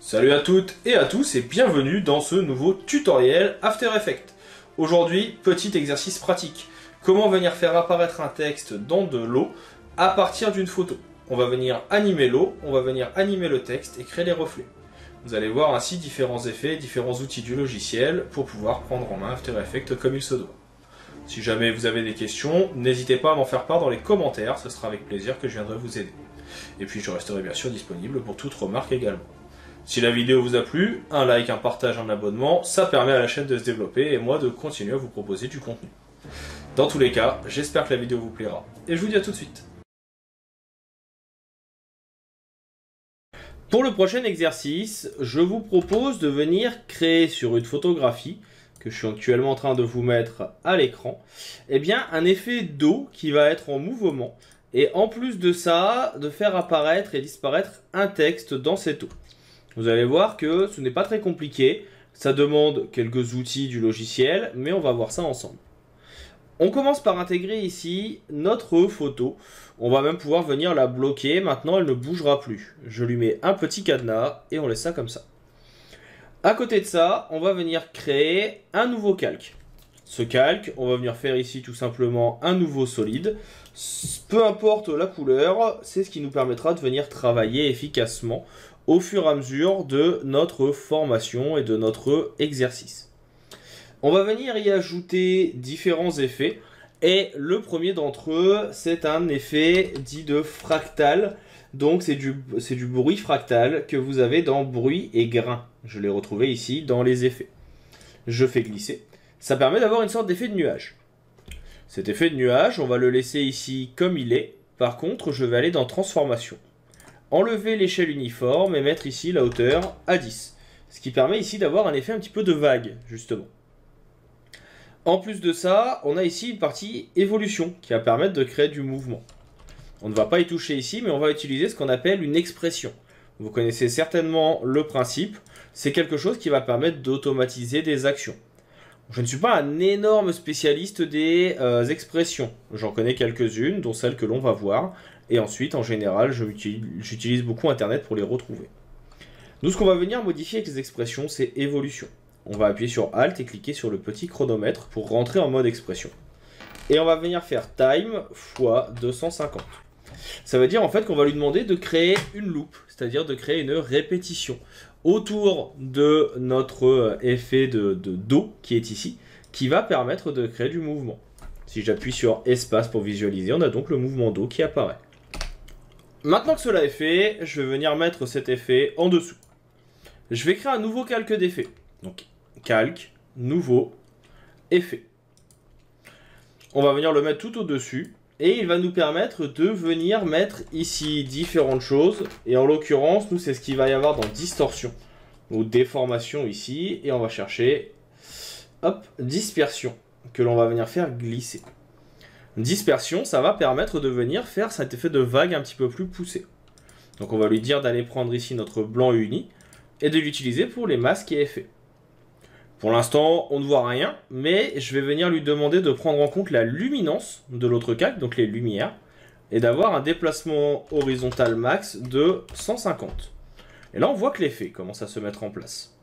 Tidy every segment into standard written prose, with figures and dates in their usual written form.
Salut à toutes et à tous et bienvenue dans ce nouveau tutoriel After Effects. Aujourd'hui, petit exercice pratique. Comment venir faire apparaître un texte dans de l'eau à partir d'une photo. On va venir animer l'eau, on va venir animer le texte et créer les reflets. Vous allez voir ainsi différents effets, différents outils du logiciel pour pouvoir prendre en main After Effects comme il se doit. Si jamais vous avez des questions, n'hésitez pas à m'en faire part dans les commentaires, ce sera avec plaisir que je viendrai vous aider. Et puis je resterai bien sûr disponible pour toute remarque également. Si la vidéo vous a plu, un like, un partage, un abonnement, ça permet à la chaîne de se développer et moi de continuer à vous proposer du contenu. Dans tous les cas, j'espère que la vidéo vous plaira. Et je vous dis à tout de suite. Pour le prochain exercice, je vous propose de venir créer sur une photographie, que je suis actuellement en train de vous mettre à l'écran, eh bien un effet d'eau qui va être en mouvement. Et en plus de ça, de faire apparaître et disparaître un texte dans cette eau. Vous allez voir que ce n'est pas très compliqué, ça demande quelques outils du logiciel, mais on va voir ça ensemble. On commence par intégrer ici notre photo, on va même pouvoir venir la bloquer, maintenant elle ne bougera plus. Je lui mets un petit cadenas et on laisse ça comme ça. À côté de ça, on va venir créer un nouveau calque. Ce calque, on va venir faire ici tout simplement un nouveau solide. Peu importe la couleur, c'est ce qui nous permettra de venir travailler efficacement au fur et à mesure de notre formation et de notre exercice. On va venir y ajouter différents effets et le premier d'entre eux, c'est un effet dit de fractal. Donc c'est du bruit fractal que vous avez dans bruit et grain. Je l'ai retrouvé ici dans les effets. Je fais glisser. Ça permet d'avoir une sorte d'effet de nuage. Cet effet de nuage, on va le laisser ici comme il est. Par contre, je vais aller dans transformation. Enlever l'échelle uniforme et mettre ici la hauteur à 10. Ce qui permet ici d'avoir un effet un petit peu de vague, justement. En plus de ça, on a ici une partie évolution qui va permettre de créer du mouvement. On ne va pas y toucher ici, mais on va utiliser ce qu'on appelle une expression. Vous connaissez certainement le principe. C'est quelque chose qui va permettre d'automatiser des actions. Je ne suis pas un énorme spécialiste des expressions. J'en connais quelques-unes, dont celles que l'on va voir. Et ensuite, en général, j'utilise beaucoup Internet pour les retrouver. Nous, ce qu'on va venir modifier avec les expressions, c'est évolution. On va appuyer sur Alt et cliquer sur le petit chronomètre pour rentrer en mode expression. Et on va venir faire time x 250. Ça veut dire en fait qu'on va lui demander de créer une loupe, c'est-à-dire de créer une répétition autour de notre effet d'eau qui est ici, qui va permettre de créer du mouvement. Si j'appuie sur espace pour visualiser, on a donc le mouvement d'eau qui apparaît. Maintenant que cela est fait, je vais venir mettre cet effet en dessous. Je vais créer un nouveau calque d'effet. Donc calque, nouveau, effet. On va venir le mettre tout au-dessus. Et il va nous permettre de venir mettre ici différentes choses. Et en l'occurrence, nous, c'est ce qu'il va y avoir dans distorsion. Ou déformation ici. Et on va chercher, hop, dispersion. Que l'on va venir faire glisser. Dispersion, ça va permettre de venir faire cet effet de vague un petit peu plus poussé. Donc on va lui dire d'aller prendre ici notre blanc uni. Et de l'utiliser pour les masques et effets. Pour l'instant, on ne voit rien, mais je vais venir lui demander de prendre en compte la luminance de l'autre calque, donc les lumières, et d'avoir un déplacement horizontal max de 150. Et là, on voit que l'effet commence à se mettre en place.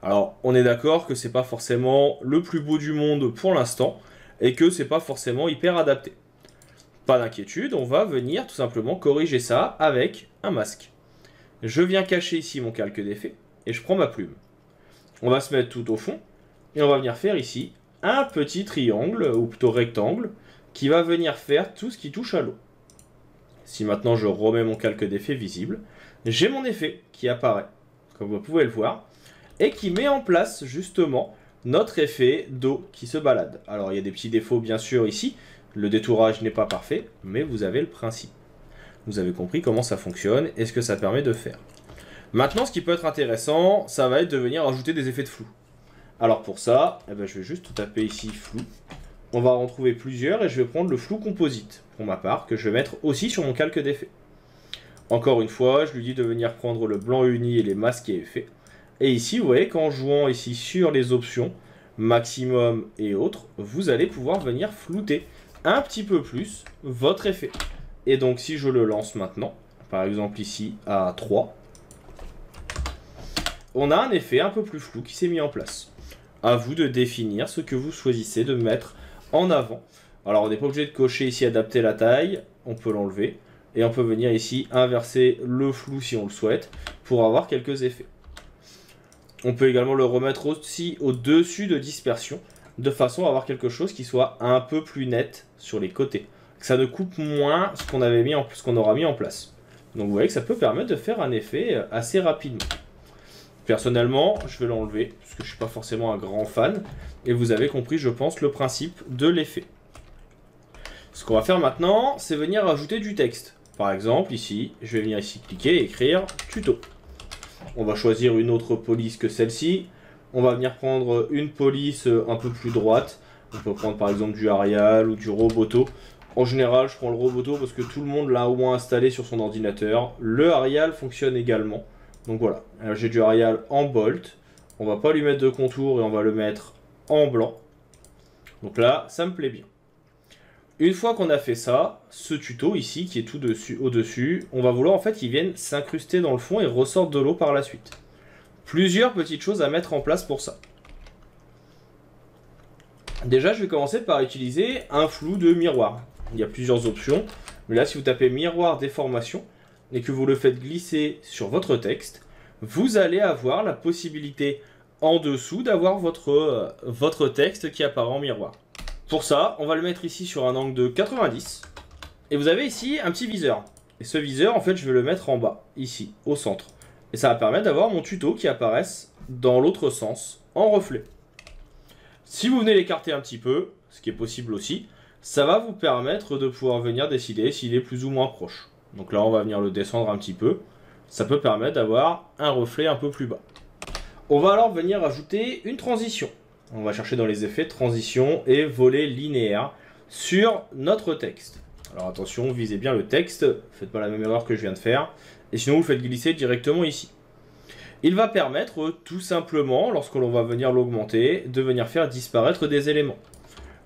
Alors, on est d'accord que c'est pas forcément le plus beau du monde pour l'instant, et que c'est pas forcément hyper adapté. Pas d'inquiétude, on va venir tout simplement corriger ça avec un masque. Je viens cacher ici mon calque d'effet, et je prends ma plume. On va se mettre tout au fond et on va venir faire ici un petit triangle, ou plutôt rectangle, qui va venir faire tout ce qui touche à l'eau. Si maintenant je remets mon calque d'effet visible, j'ai mon effet qui apparaît, comme vous pouvez le voir, et qui met en place justement notre effet d'eau qui se balade. Alors il y a des petits défauts bien sûr ici, le détourage n'est pas parfait, mais vous avez le principe. Vous avez compris comment ça fonctionne et ce que ça permet de faire. Maintenant, ce qui peut être intéressant, ça va être de venir ajouter des effets de flou. Alors pour ça, je vais juste taper ici flou. On va en trouver plusieurs et je vais prendre le flou composite, pour ma part, que je vais mettre aussi sur mon calque d'effet. Encore une fois, je lui dis de venir prendre le blanc uni et les masques et effets. Et ici, vous voyez qu'en jouant ici sur les options, maximum et autres, vous allez pouvoir venir flouter un petit peu plus votre effet. Et donc si je le lance maintenant, par exemple ici à 3, on a un effet un peu plus flou qui s'est mis en place. À vous de définir ce que vous choisissez de mettre en avant. Alors on n'est pas obligé de cocher ici adapter la taille, on peut l'enlever. Et on peut venir ici inverser le flou si on le souhaite pour avoir quelques effets. On peut également le remettre aussi au-dessus de dispersion de façon à avoir quelque chose qui soit un peu plus net sur les côtés. Que ça ne coupe moins ce qu'on aura mis en place. Donc vous voyez que ça peut permettre de faire un effet assez rapidement. Personnellement, je vais l'enlever parce que je ne suis pas forcément un grand fan. Et vous avez compris, je pense, le principe de l'effet. Ce qu'on va faire maintenant, c'est venir ajouter du texte. Par exemple, ici, je vais venir ici cliquer et écrire tuto. On va choisir une autre police que celle-ci. On va venir prendre une police un peu plus droite. On peut prendre par exemple du Arial ou du Roboto. En général, je prends le Roboto parce que tout le monde l'a au moins installé sur son ordinateur. Le Arial fonctionne également. Donc voilà, j'ai du Arial en bolt. On va pas lui mettre de contour et on va le mettre en blanc. Donc là, ça me plaît bien. Une fois qu'on a fait ça, ce tuto ici, qui est tout au-dessus, on va vouloir en fait qu'il vienne s'incruster dans le fond et ressorte de l'eau par la suite. Plusieurs petites choses à mettre en place pour ça. Déjà, je vais commencer par utiliser un flou de miroir. Il y a plusieurs options, mais là, si vous tapez miroir déformation et que vous le faites glisser sur votre texte, vous allez avoir la possibilité en dessous d'avoir votre texte qui apparaît en miroir. Pour ça, on va le mettre ici sur un angle de 90. Et vous avez ici un petit viseur. Et ce viseur, en fait, je vais le mettre en bas, ici, au centre. Et ça va permettre d'avoir mon tuto qui apparaisse dans l'autre sens, en reflet. Si vous venez l'écarter un petit peu, ce qui est possible aussi, ça va vous permettre de pouvoir venir décider s'il est plus ou moins proche. Donc là, on va venir le descendre un petit peu. Ça peut permettre d'avoir un reflet un peu plus bas. On va alors venir ajouter une transition. On va chercher dans les effets transition et volet linéaire sur notre texte. Alors attention, visez bien le texte, faites pas la même erreur que je viens de faire, et sinon vous le faites glisser directement ici. Il va permettre tout simplement, lorsque l'on va venir l'augmenter, de venir faire disparaître des éléments.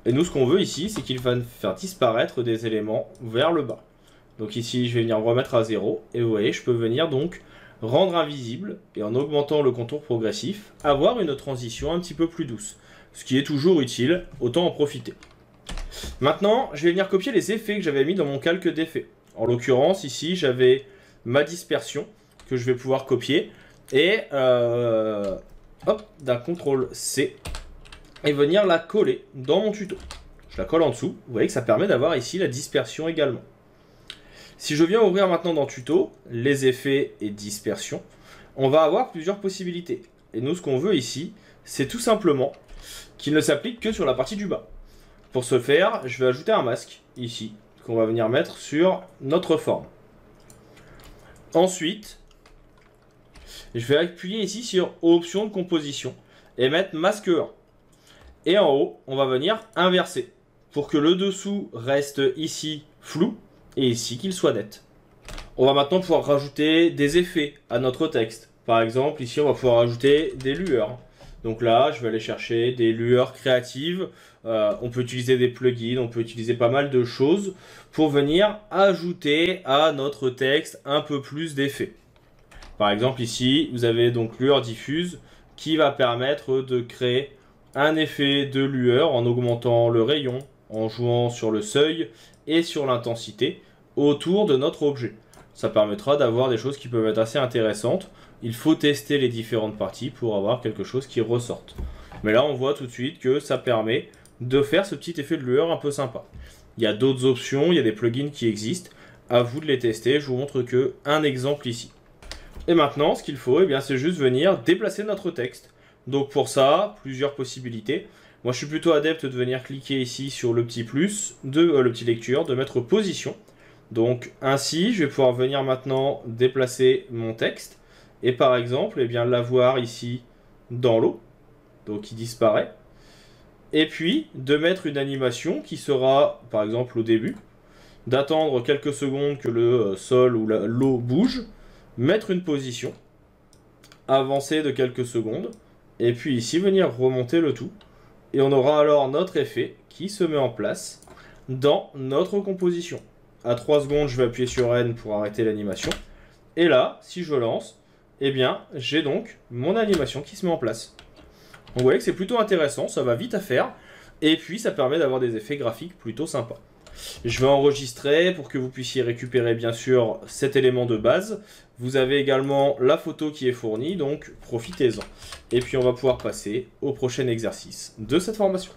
Et nous, ce qu'on veut ici, c'est qu'il va faire disparaître des éléments vers le bas. Donc ici, je vais venir remettre à 0, et vous voyez, je peux venir donc rendre invisible, et en augmentant le contour progressif, avoir une transition un petit peu plus douce. Ce qui est toujours utile, autant en profiter. Maintenant, je vais venir copier les effets que j'avais mis dans mon calque d'effets. En l'occurrence, ici, j'avais ma dispersion, que je vais pouvoir copier, et d'un CTRL C, et venir la coller dans mon tuto. Je la colle en dessous, vous voyez que ça permet d'avoir ici la dispersion également. Si je viens ouvrir maintenant dans Tuto, les effets et dispersion, on va avoir plusieurs possibilités. Et nous, ce qu'on veut ici, c'est tout simplement qu'il ne s'applique que sur la partie du bas. Pour ce faire, je vais ajouter un masque, ici, qu'on va venir mettre sur notre forme. Ensuite, je vais appuyer ici sur Option de composition et mettre masque 1. Et en haut, on va venir inverser pour que le dessous reste ici flou et ici qu'il soit net. On va maintenant pouvoir rajouter des effets à notre texte. Par exemple, ici, on va pouvoir ajouter des lueurs. Donc là, je vais aller chercher des lueurs créatives. On peut utiliser des plugins, on peut utiliser pas mal de choses pour venir ajouter à notre texte un peu plus d'effets. Par exemple, ici, vous avez donc lueur diffuse qui va permettre de créer un effet de lueur en augmentant le rayon, en jouant sur le seuil et sur l'intensité autour de notre objet. Ça permettra d'avoir des choses qui peuvent être assez intéressantes. Il faut tester les différentes parties pour avoir quelque chose qui ressorte. Mais là, on voit tout de suite que ça permet de faire ce petit effet de lueur un peu sympa. Il y a d'autres options, il y a des plugins qui existent. À vous de les tester. Je vous montre que un exemple ici. Et maintenant, ce qu'il faut, c'est juste venir déplacer notre texte. Donc pour ça, plusieurs possibilités. Moi, je suis plutôt adepte de venir cliquer ici sur le petit plus, le petit lecture, de mettre position. Donc ainsi, je vais pouvoir venir maintenant déplacer mon texte. Et par exemple, l'avoir ici dans l'eau. Donc il disparaît. Et puis, de mettre une animation qui sera, par exemple, au début. D'attendre quelques secondes que le sol ou l'eau bouge. Mettre une position. Avancer de quelques secondes. Et puis ici, venir remonter le tout. Et on aura alors notre effet qui se met en place dans notre composition. À 3 secondes, je vais appuyer sur N pour arrêter l'animation. Et là, si je lance, eh bien, j'ai donc mon animation qui se met en place. Donc vous voyez que c'est plutôt intéressant, ça va vite à faire, et puis ça permet d'avoir des effets graphiques plutôt sympas. Je vais enregistrer pour que vous puissiez récupérer bien sûr cet élément de base. Vous avez également la photo qui est fournie, donc profitez-en. Et puis on va pouvoir passer au prochain exercice de cette formation.